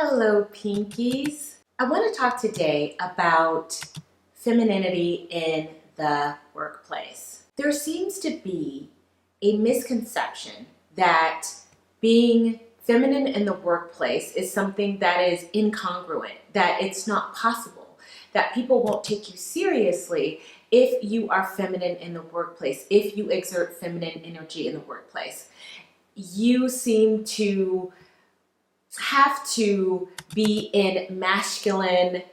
Hello, Pinkies. I want to talk today about femininity in the workplace. There seems to be a misconception that being feminine in the workplace is something that is incongruent, that it's not possible, that people won't take you seriously if you are feminine in the workplace, if you exert feminine energy in the workplace. You seem to have to be in masculine,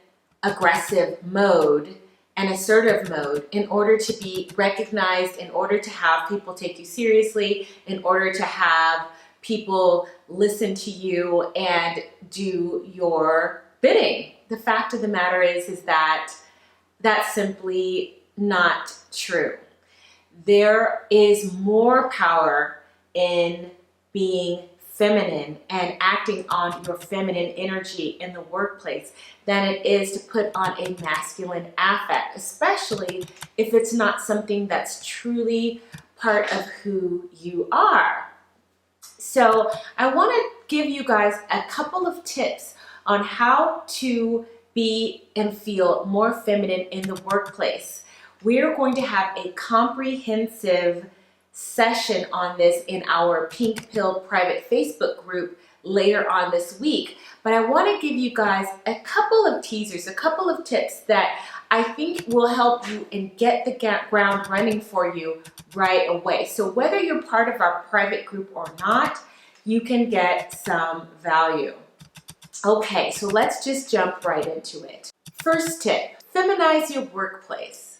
aggressive mode and assertive mode in order to be recognized, in order to have people take you seriously, in order to have people listen to you and do your bidding. The fact of the matter is that that's simply not true. There is more power in being feminine and acting on your feminine energy in the workplace than it is to put on a masculine affect, especially if it's not something that's truly part of who you are. So I want to give you guys a couple of tips on how to be and feel more feminine in the workplace. We're going to have a comprehensive session on this in our Pink Pill private Facebook group later on this week. But I want to give you guys a couple of teasers, a couple of tips that I think will help you and get the ground running for you right away. So whether you're part of our private group or not, you can get some value. Okay, so let's just jump right into it. First tip, feminize your workplace.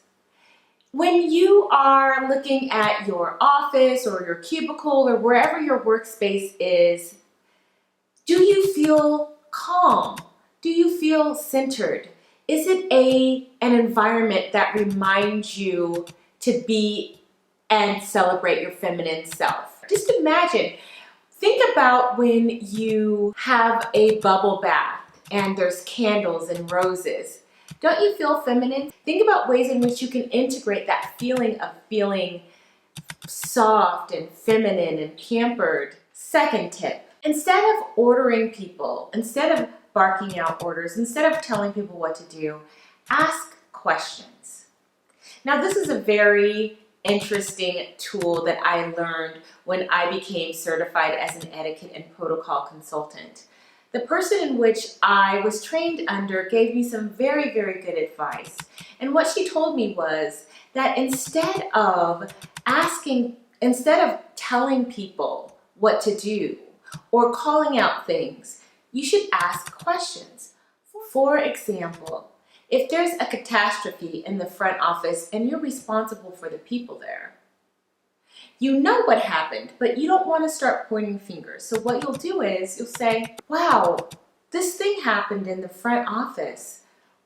When you are looking at your office or your cubicle or wherever your workspace is, do you feel calm? Do you feel centered? Is it an environment that reminds you to be and celebrate your feminine self? Just imagine, think about when you have a bubble bath and there's candles and roses. Don't you feel feminine? Think about ways in which you can integrate that feeling of feeling soft and feminine and pampered. Second tip, instead of ordering people, instead of barking out orders, instead of telling people what to do, ask questions. Now, this is a very interesting tool that I learned when I became certified as an etiquette and protocol consultant. The person in which I was trained under gave me some very, very good advice. And what she told me was that instead of telling people what to do or calling out things, you should ask questions. For example, if there's a catastrophe in the front office and you're responsible for the people there, you know what happened, but you don't want to start pointing fingers. So what you'll do is you'll say, wow, this thing happened in the front office.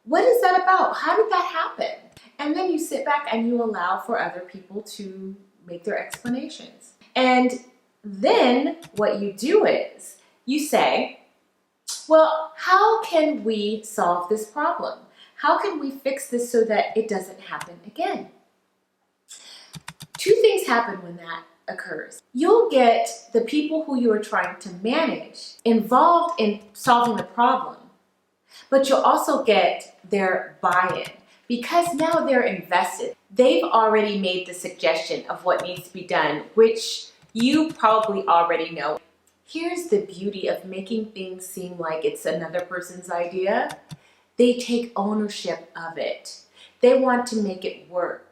What is that about? How did that happen? And then you sit back and you allow for other people to make their explanations. And then what you do is you say, well, how can we solve this problem? How can we fix this so that it doesn't happen again? Two things happen when that occurs. You'll get the people who you are trying to manage involved in solving the problem, but you'll also get their buy-in because now they're invested. They've already made the suggestion of what needs to be done, which you probably already know. Here's the beauty of making things seem like it's another person's idea. They take ownership of it. They want to make it work.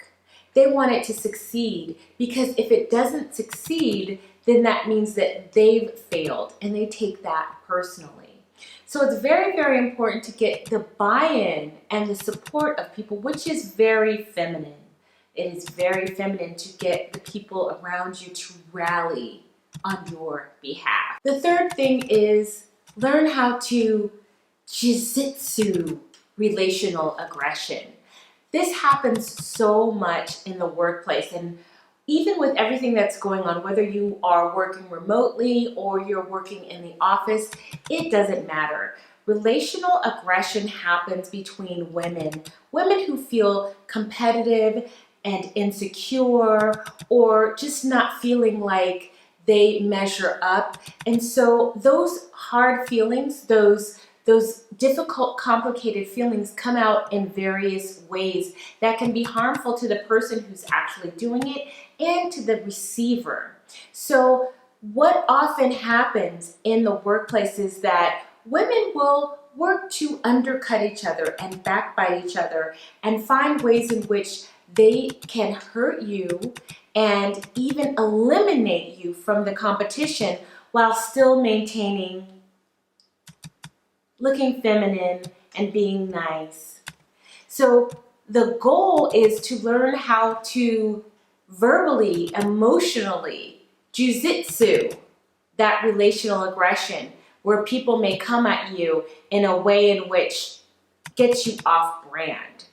They want it to succeed because if it doesn't succeed, then that means that they've failed and they take that personally. So it's very, very important to get the buy-in and the support of people, which is very feminine. It is very feminine to get the people around you to rally on your behalf. The third thing is learn how to jiu-jitsu relational aggression. This happens so much in the workplace, and even with everything that's going on, whether you are working remotely or you're working in the office, it doesn't matter. Relational aggression happens between women who feel competitive and insecure or just not feeling like they measure up. And so those hard feelings, those difficult, complicated feelings come out in various ways that can be harmful to the person who's actually doing it and to the receiver. So what often happens in the workplace is that women will work to undercut each other and backbite each other and find ways in which they can hurt you and even eliminate you from the competition while still maintaining looking feminine and being nice. So the goal is to learn how to verbally, emotionally, jujitsu that relational aggression, where people may come at you in a way in which gets you off brand.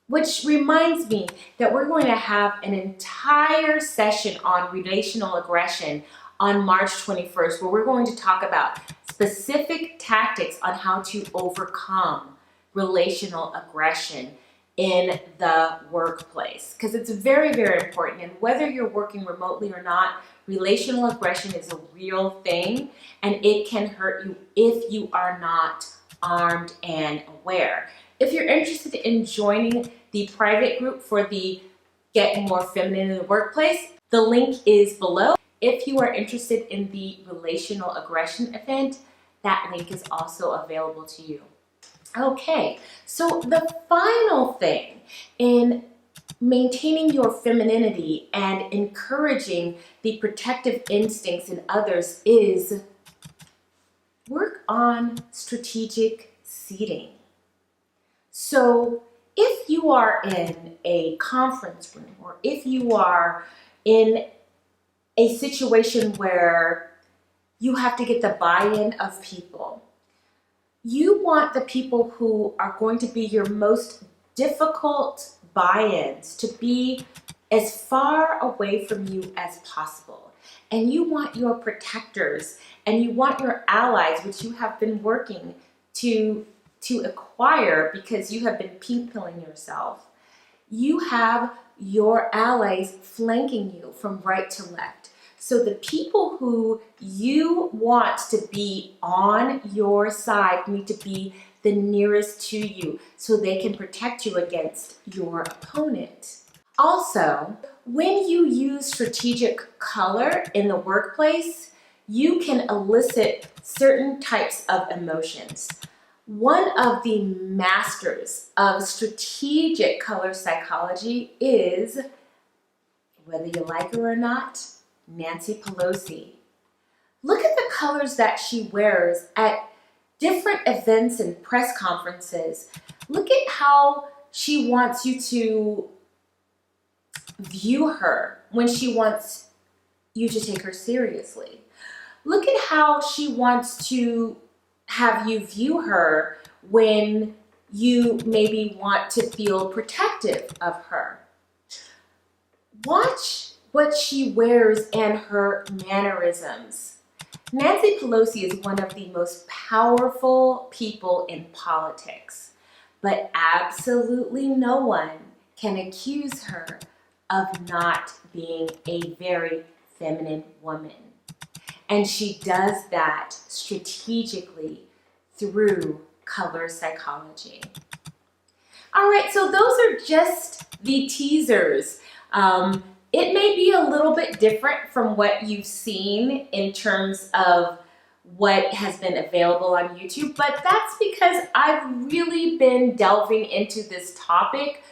Which reminds me that we're going to have an entire session on relational aggression on March 21st, where we're going to talk about specific tactics on how to overcome relational aggression in the workplace. Because it's very, very important. And whether you're working remotely or not, relational aggression is a real thing, and it can hurt you if you are not armed and aware. If you're interested in joining the private group for the Get More Feminine in the Workplace, the link is below. If you are interested in the relational aggression event, that link is also available to you. Okay, so the final thing in maintaining your femininity and encouraging the protective instincts in others is work on strategic seating. So if you are in a conference room or if you are in a situation where you have to get the buy-in of people, you want the people who are going to be your most difficult buy-ins to be as far away from you as possible. And you want your protectors and you want your allies, which you have been working to acquire because you have been pink pilling yourself. You have your allies flanking you from right to left. So the people who you want to be on your side need to be the nearest to you so they can protect you against your opponent. Also, when you use strategic color in the workplace, you can elicit certain types of emotions. One of the masters of strategic color psychology is, whether you like her or not, Nancy Pelosi. Look at the colors that she wears at different events and press conferences. Look at how she wants you to view her when she wants you to take her seriously. Look at how she wants to have you view her when you maybe want to feel protective of her. Watch what she wears and her mannerisms. Nancy Pelosi is one of the most powerful people in politics, but absolutely no one can accuse her of not being a very feminine woman. And she does that strategically through color psychology. All right, so those are just the teasers. It may be a little bit different from what you've seen in terms of what has been available on YouTube, but that's because I've really been delving into this topic,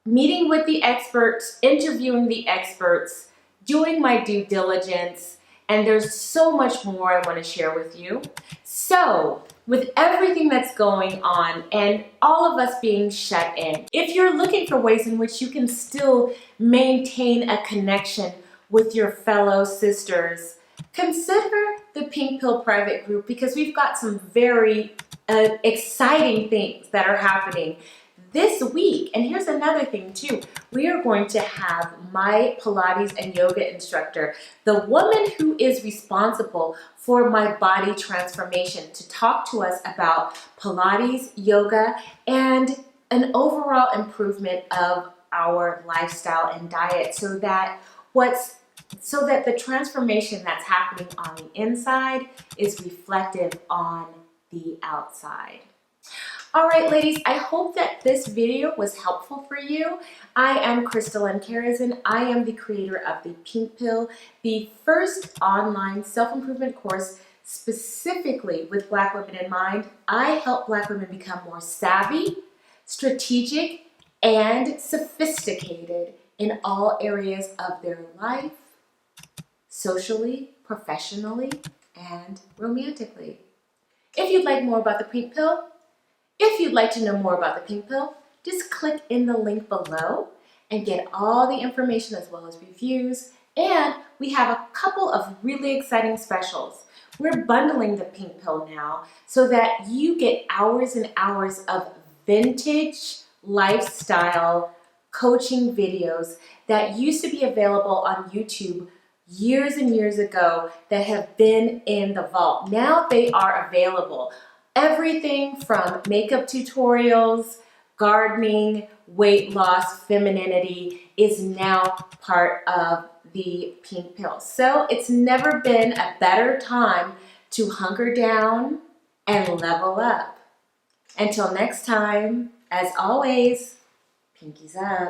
meeting with the experts, interviewing the experts, doing my due diligence, and there's so much more I want to share with you. So, with everything that's going on and all of us being shut in, if you're looking for ways in which you can still maintain a connection with your fellow sisters, consider the Pink Pill Private Group, because we've got some very exciting things that are happening this week. And here's another thing too. We are going to have my Pilates and yoga instructor, the woman who is responsible for my body transformation, to talk to us about Pilates, yoga, and an overall improvement of our lifestyle and diet, so that what's so that the transformation that's happening on the inside is reflective on the outside. All right, ladies, I hope that this video was helpful for you. I am Crystal M. Karazin. I am the creator of the Pink Pill, the first online self-improvement course specifically with Black women in mind. I help Black women become more savvy, strategic, and sophisticated in all areas of their life, socially, professionally, and romantically. If you'd like more about the Pink Pill, if you'd like to know more about the Pink Pill, just click in the link below and get all the information as well as reviews. And we have a couple of really exciting specials. We're bundling the Pink Pill now so that you get hours and hours of vintage lifestyle coaching videos that used to be available on YouTube years and years ago that have been in the vault. Now they are available. Everything from makeup tutorials, gardening, weight loss, femininity is now part of the Pink Pill. So it's never been a better time to hunker down and level up. Until next time, as always, pinkies up.